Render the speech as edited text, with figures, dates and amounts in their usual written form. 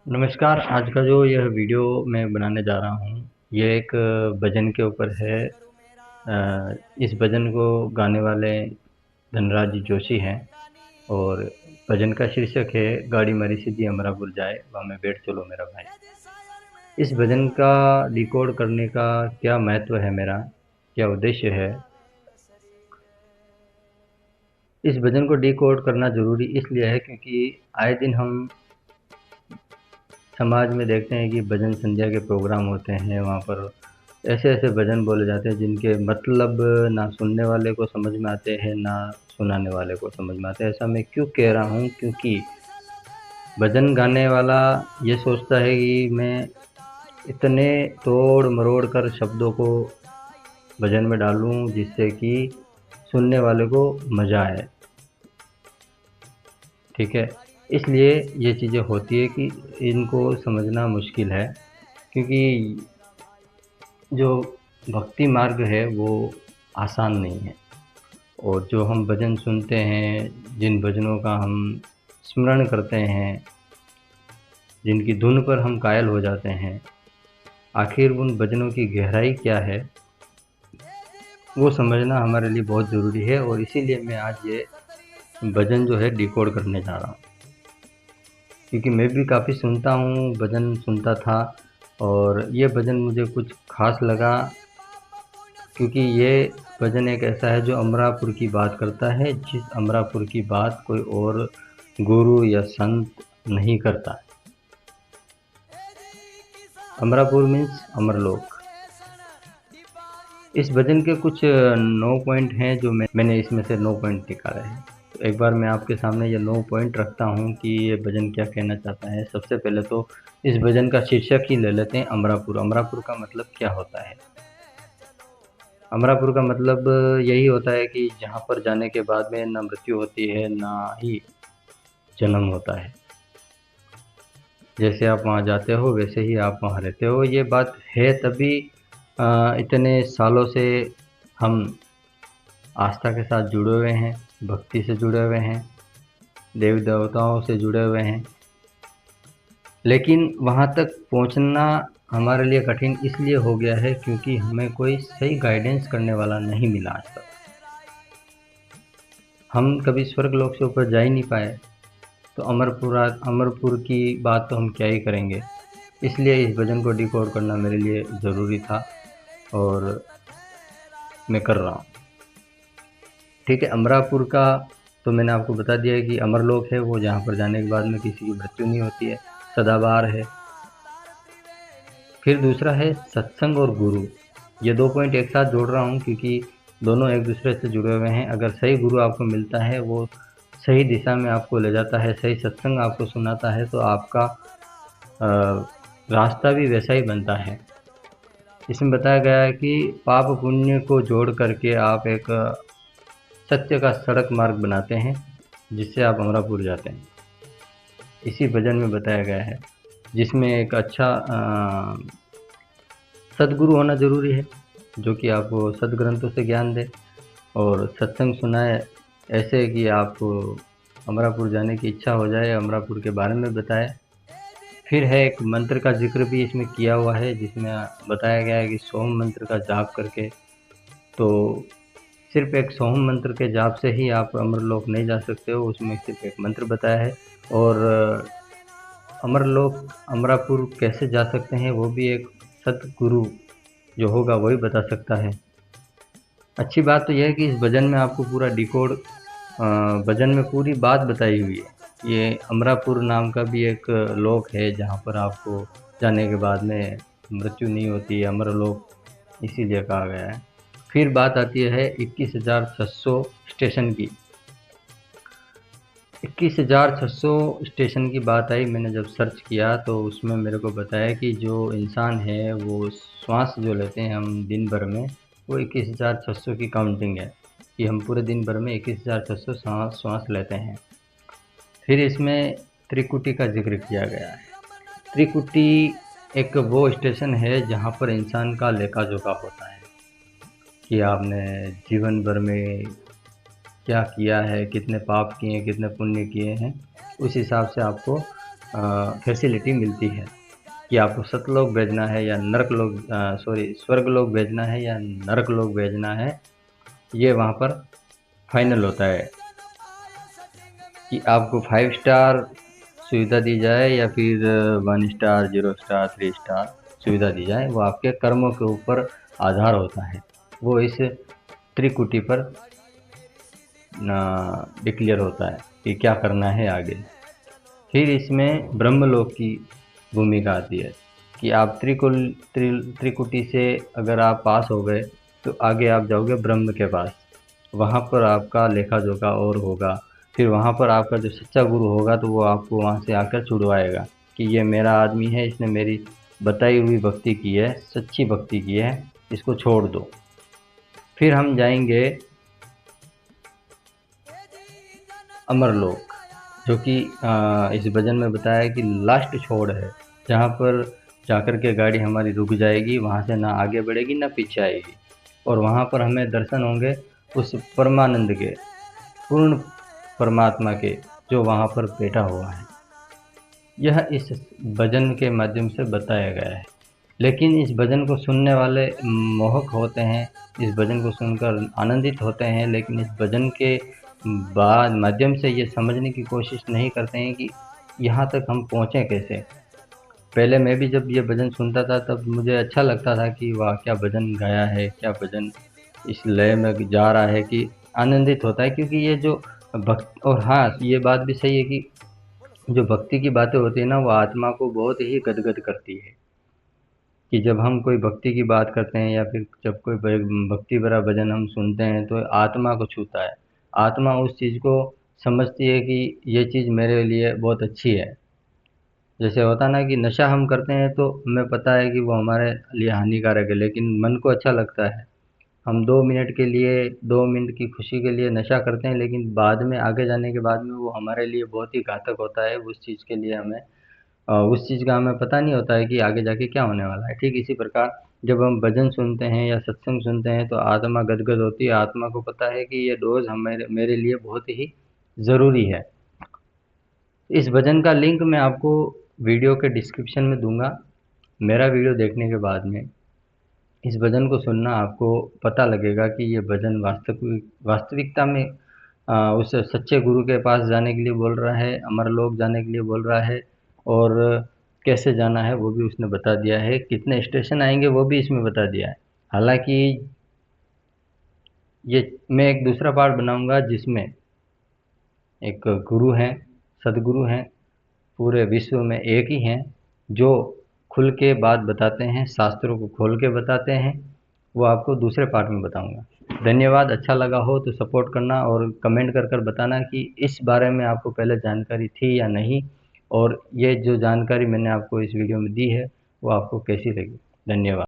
नमस्कार। आज का जो यह वीडियो मैं बनाने जा रहा हूँ, ये एक भजन के ऊपर है। इस भजन को गाने वाले धनराज जोशी हैं और भजन का शीर्षक है गाड़ी मारी सीधी अमरापुर जाए वहाँ में बैठ चलो मेरा भाई। इस भजन का डिकोड करने का क्या महत्व है, मेरा क्या उद्देश्य है। इस भजन को डिकोड करना ज़रूरी इसलिए है क्योंकि आए दिन हम समाज में देखते हैं कि भजन संध्या के प्रोग्राम होते हैं, वहाँ पर ऐसे-ऐसे भजन बोले जाते हैं जिनके मतलब ना सुनने वाले को समझ में आते हैं, ना सुनाने वाले को समझ में आते हैं। ऐसा मैं क्यों कह रहा हूँ? क्योंकि भजन गाने वाला ये सोचता है कि मैं इतने तोड़-मरोड़ कर शब्दों को भजन में डालूँ जिससे कि सुनने वाले को मज़ा आए, ठीक है? इसलिए ये चीज़ें होती है कि इनको समझना मुश्किल है, क्योंकि जो भक्ति मार्ग है वो आसान नहीं है। और जो हम भजन सुनते हैं, जिन भजनों का हम स्मरण करते हैं, जिनकी धुन पर हम कायल हो जाते हैं, आखिर उन भजनों की गहराई क्या है, वो समझना हमारे लिए बहुत ज़रूरी है। और इसीलिए मैं आज ये भजन जो है डिकोड करने जा रहा हूँ, क्योंकि मैं भी काफ़ी सुनता हूँ, भजन सुनता था और ये भजन मुझे कुछ ख़ास लगा क्योंकि ये भजन एक ऐसा है जो अमरापुर की बात करता है, जिस अमरापुर की बात कोई और गुरु या संत नहीं करता। अमरापुर मीन्स अमरलोक। इस भजन के कुछ 9 पॉइंट हैं जो मैंने इसमें से 9 पॉइंट निकाले हैं। तो एक बार मैं आपके सामने ये 9 पॉइंट रखता हूँ कि ये भजन क्या कहना चाहता है। सबसे पहले तो इस भजन का शीर्षक ही ले लेते हैं, अमरापुर। अमरापुर का मतलब क्या होता है? अमरापुर का मतलब यही होता है कि जहाँ पर जाने के बाद में ना मृत्यु होती है, ना ही जन्म होता है। जैसे आप वहाँ जाते हो वैसे ही आप वहाँ रहते हो। ये बात है तभी इतने सालों से हम आस्था के साथ जुड़े हुए हैं, भक्ति से जुड़े हुए हैं, देवी देवताओं से जुड़े हुए हैं। लेकिन वहाँ तक पहुँचना हमारे लिए कठिन इसलिए हो गया है क्योंकि हमें कोई सही गाइडेंस करने वाला नहीं मिला आज तक। हम कभी स्वर्ग लोक से ऊपर जा ही नहीं पाए, तो अमरपुर की बात तो हम क्या ही करेंगे। इसलिए इस भजन को डिकोड करना मेरे लिए ज़रूरी था और मैं कर रहा हूँ। ठीक है, अमरापुर का तो मैंने आपको बता दिया है कि अमरलोक है वो, जहाँ पर जाने के बाद में किसी की मृत्यु नहीं होती है, सदाबहार है। फिर दूसरा है सत्संग और गुरु। ये 2 पॉइंट एक साथ जोड़ रहा हूँ क्योंकि दोनों एक दूसरे से जुड़े हुए हैं। अगर सही गुरु आपको मिलता है, वो सही दिशा में आपको ले जाता है, सही सत्संग आपको सुनाता है, तो आपका रास्ता भी वैसा ही बनता है। इसमें बताया गया है कि पाप पुण्य को जोड़ करके आप एक सत्य का सड़क मार्ग बनाते हैं जिससे आप अमरापुर जाते हैं। इसी भजन में बताया गया है, जिसमें एक अच्छा सद्गुरु होना ज़रूरी है जो कि आपको सद्ग्रंथों से ज्ञान दे और सत्संग सुनाए ऐसे कि आपको अमरापुर जाने की इच्छा हो जाए, अमरापुर के बारे में बताए। फिर है एक मंत्र का जिक्र भी इसमें किया हुआ है, जिसमें बताया गया है कि सोम मंत्र का जाप करके, तो सिर्फ एक सोम मंत्र के जाप से ही आप अमरलोक नहीं जा सकते हो, उसमें सिर्फ एक मंत्र बताया है। और अमरलोक अमरापुर कैसे जा सकते हैं वो भी एक सतगुरु जो होगा वही बता सकता है। अच्छी बात तो यह है कि इस भजन में आपको पूरा डिकोड भजन में पूरी बात बताई हुई है। ये अमरापुर नाम का भी एक लोक है जहाँ पर आपको जाने के बाद में मृत्यु नहीं होती है, अमरलोक इसीलिए कहा गया है। फिर बात आती है 21,600 स्टेशन की। 21,600 स्टेशन की बात आई, मैंने जब सर्च किया तो उसमें मेरे को बताया कि जो इंसान है वो श्वास जो लेते हैं हम दिन भर में, वो 21,600 की काउंटिंग है कि हम पूरे दिन भर में 21,600 श्वास लेते हैं। फिर इसमें त्रिकुटी का जिक्र किया गया है। त्रिकुटी एक वो स्टेशन है जहाँ पर इंसान का लेखा जोखा होता है कि आपने जीवन भर में क्या किया है, कितने पाप किए हैं, कितने पुण्य किए हैं, उस हिसाब से आपको फैसिलिटी मिलती है कि आपको सतलोक भेजना है या स्वर्गलोक भेजना है या नरकलोक भेजना है। ये वहाँ पर फाइनल होता है कि आपको 5 स्टार सुविधा दी जाए या फिर 1 स्टार, 0 स्टार, 3 स्टार सुविधा दी जाए। वो आपके कर्मों के ऊपर आधार होता है। वो इस त्रिकुटी पर डिक्लेयर होता है कि क्या करना है आगे। फिर इसमें ब्रह्मलोक की भूमिका आती है कि आप त्रिकुटी से अगर आप पास हो गए तो आगे आप जाओगे ब्रह्म के पास। वहाँ पर आपका लेखा जोखा और होगा। फिर वहाँ पर आपका जो सच्चा गुरु होगा तो वो आपको वहाँ से आकर छुड़वाएगा कि ये मेरा आदमी है, इसने मेरी बताई हुई भक्ति की है, सच्ची भक्ति की है, इसको छोड़ दो। फिर हम जाएंगे अमरलोक, जो कि इस भजन में बताया कि लास्ट छोड़ है, जहाँ पर जाकर के गाड़ी हमारी रुक जाएगी, वहाँ से ना आगे बढ़ेगी ना पीछे आएगी। और वहाँ पर हमें दर्शन होंगे उस परमानंद के, पूर्ण परमात्मा के, जो वहाँ पर बैठा हुआ है। यह इस भजन के माध्यम से बताया गया है। लेकिन इस भजन को सुनने वाले मोहक होते हैं, इस भजन को सुनकर आनंदित होते हैं, लेकिन इस भजन के बाद माध्यम से ये समझने की कोशिश नहीं करते हैं कि यहाँ तक हम पहुँचे कैसे। पहले मैं भी जब ये भजन सुनता था तब मुझे अच्छा लगता था कि वाह क्या भजन गाया है, क्या भजन इस लय में जा रहा है, कि आनंदित होता है। क्योंकि ये जो भक्त, और हाँ ये बात भी सही है कि जो भक्ति की बातें होती है ना, वो आत्मा को बहुत ही गदगद करती है। कि जब हम कोई भक्ति की बात करते हैं या फिर जब कोई भक्ति भरा भजन हम सुनते हैं तो आत्मा को छूता है। आत्मा उस चीज़ को समझती है कि ये चीज़ मेरे लिए बहुत अच्छी है। जैसे होता है ना कि नशा हम करते हैं तो हमें पता है कि वो हमारे लिए हानिकारक है, लेकिन मन को अच्छा लगता है। हम 2 मिनट के लिए, 2 मिनट की खुशी के लिए नशा करते हैं, लेकिन बाद में आगे जाने के बाद में वो हमारे लिए बहुत ही घातक होता है। उस चीज़ के लिए हमें उस चीज़ का हमें पता नहीं होता है कि आगे जाके क्या होने वाला है। ठीक इसी प्रकार जब हम भजन सुनते हैं या सत्संग सुनते हैं तो आत्मा गदगद होती है। आत्मा को पता है कि ये डोज़ हमें मेरे लिए बहुत ही ज़रूरी है। इस भजन का लिंक मैं आपको वीडियो के डिस्क्रिप्शन में दूँगा। मेरा वीडियो देखने के बाद में इस भजन को सुनना आपको पता लगेगा कि ये भजन वास्तविकता में उस सच्चे गुरु के पास जाने के लिए बोल रहा है, अमरलोक जाने के लिए बोल रहा है, और कैसे जाना है वो भी उसने बता दिया है, कितने स्टेशन आएंगे वो भी इसमें बता दिया है। हालांकि ये मैं एक दूसरा पार्ट बनाऊंगा जिसमें एक गुरु हैं, सदगुरु हैं, पूरे विश्व में एक ही हैं, जो खुल के बात बताते हैं, शास्त्रों को खोल के बताते हैं। वो आपको दूसरे पार्ट में बताऊंगा। धन्यवाद। अच्छा लगा हो तो सपोर्ट करना और कमेंट कर कर बताना कि इस बारे में आपको पहले जानकारी थी या नहीं, और ये जो जानकारी मैंने आपको इस वीडियो में दी है वो आपको कैसी लगी। धन्यवाद।